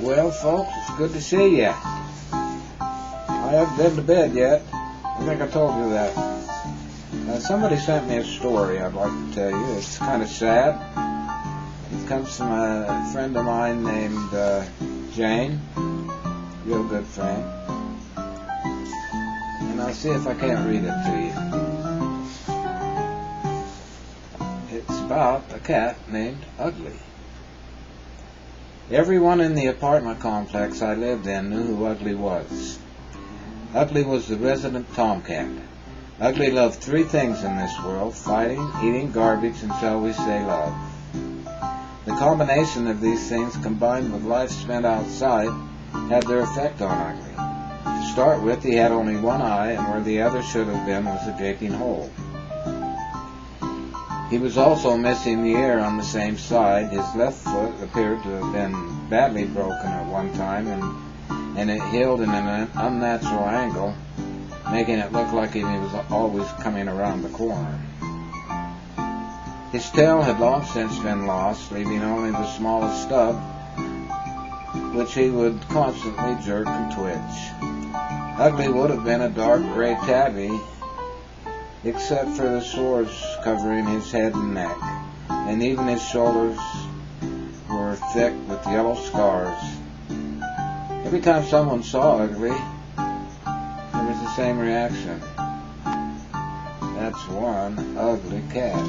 Well, folks, it's good to see ya. I haven't been to bed yet. I think I told you that. Somebody sent me a story I'd like to tell you. It's kind of sad. It comes from a friend of mine named Jane. Real good friend. And I'll see if I can't read it to you. It's about a cat named Ugly. Everyone in the apartment complex I lived in knew who Ugly was. Ugly was the resident tomcat. Ugly loved three things in this world: fighting, eating garbage, and shall we say love. The combination of these things, combined with life spent outside, had their effect on Ugly. To start with, he had only one eye, and where the other should have been was a gaping hole. He was also missing the ear on the same side. His left foot appeared to have been badly broken at one time, and it healed in an unnatural angle, making it look like he was always coming around the corner. His tail had long since been lost, leaving only the smallest stub, which he would constantly jerk and twitch. Ugly would have been a dark gray tabby, except for the sores covering his head and neck, and even his shoulders were thick with yellow scars. Every time someone saw Ugly, there was the same reaction. That's one ugly cat.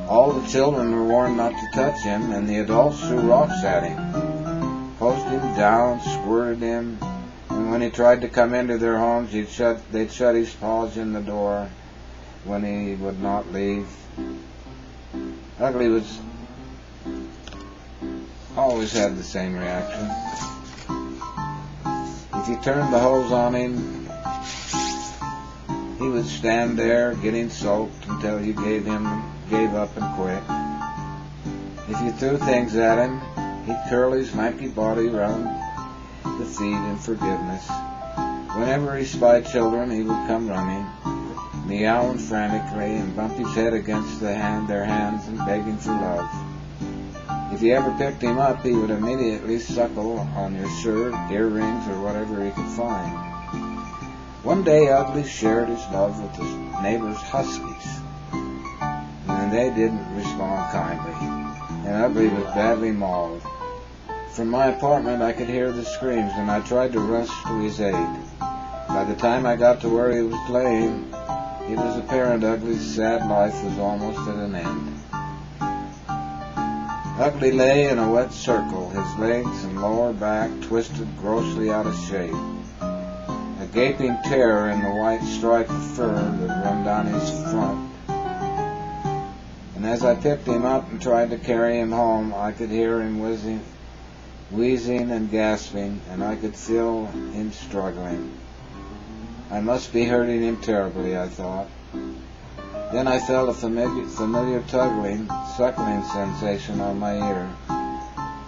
All the children were warned not to touch him, and the adults threw rocks at him, hosed him down, squirted him, and when he tried to come into their homes, they'd shut his paws in the door when he would not leave. Ugly always had the same reaction. If you turned the hose on him, he would stand there getting soaked until you gave up and quit. If you threw things at him, he'd curl his lanky body round the feet in forgiveness. Whenever he spied children, he would come running, meowing frantically, and bump his head against their hands and begging for love. If you ever picked him up, he would immediately suckle on your shirt, earrings, or whatever he could find. One day, Ugly shared his love with his neighbor's huskies, and they didn't respond kindly, and Ugly was badly mauled. From my apartment, I could hear the screams, and I tried to rush to his aid. By the time I got to where he was playing, it was apparent Ugly's sad life was almost at an end. Ugly lay in a wet circle, his legs and lower back twisted grossly out of shape. A gaping tear in the white stripe of fur would run down his front. And as I picked him up and tried to carry him home, I could hear him wheezing and gasping, and I could feel him struggling. I must be hurting him terribly, I thought. Then I felt a familiar suckling sensation on my ear.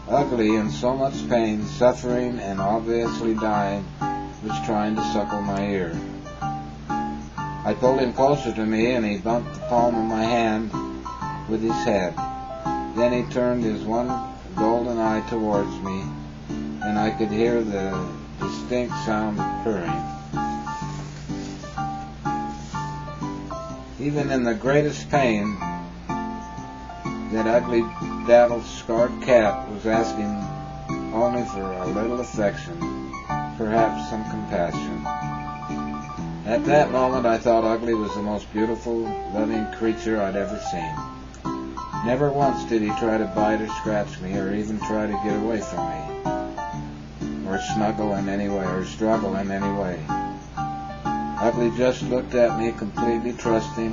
Ugly, in so much pain, suffering, and obviously dying, was trying to suckle my ear. I pulled him closer to me, and he bumped the palm of my hand with his head. Then he turned his one golden eye towards me, and I could hear the distinct sound of purring. Even in the greatest pain, that ugly, dappled, scarred cat was asking only for a little affection, perhaps some compassion. At that moment, I thought Ugly was the most beautiful, loving creature I'd ever seen. Never once did he try to bite or scratch me, or even try to get away from me, or snuggle in any way, or struggle in any way. Ugly just looked at me, completely trusting,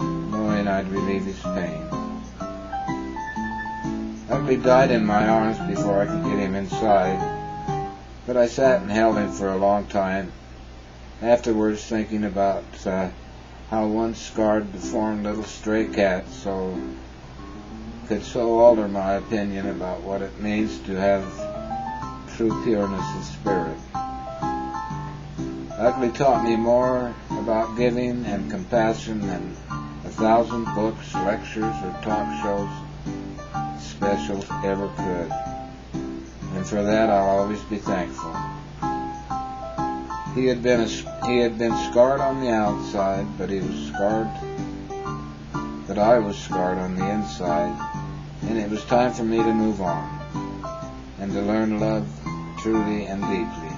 knowing I'd relieve his pain. Ugly died in my arms before I could get him inside, but I sat and held him for a long time, afterwards thinking about how one scarred, deformed little stray cat could so alter my opinion about what it means to have true pureness of spirit. Ugly taught me more about giving and compassion than 1,000 books, lectures, or talk shows, special ever could. And for that I'll always be thankful. He had been scarred on the outside, but I was scarred on the inside, and it was time for me to move on, and to learn love truly and deeply,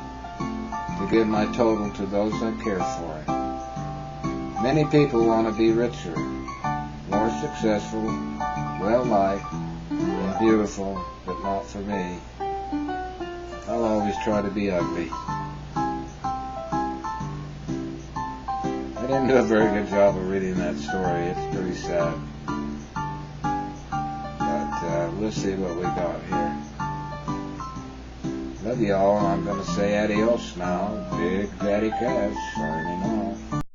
to give my total to those I care for. Many people want to be richer, more successful, well-liked, and beautiful, but not for me. I'll always try to be ugly. I didn't do a very good job of reading that story. It's pretty sad. But we'll see what we got here. Love y'all, and I'm going to say adios now. Big Daddy Cash signing off.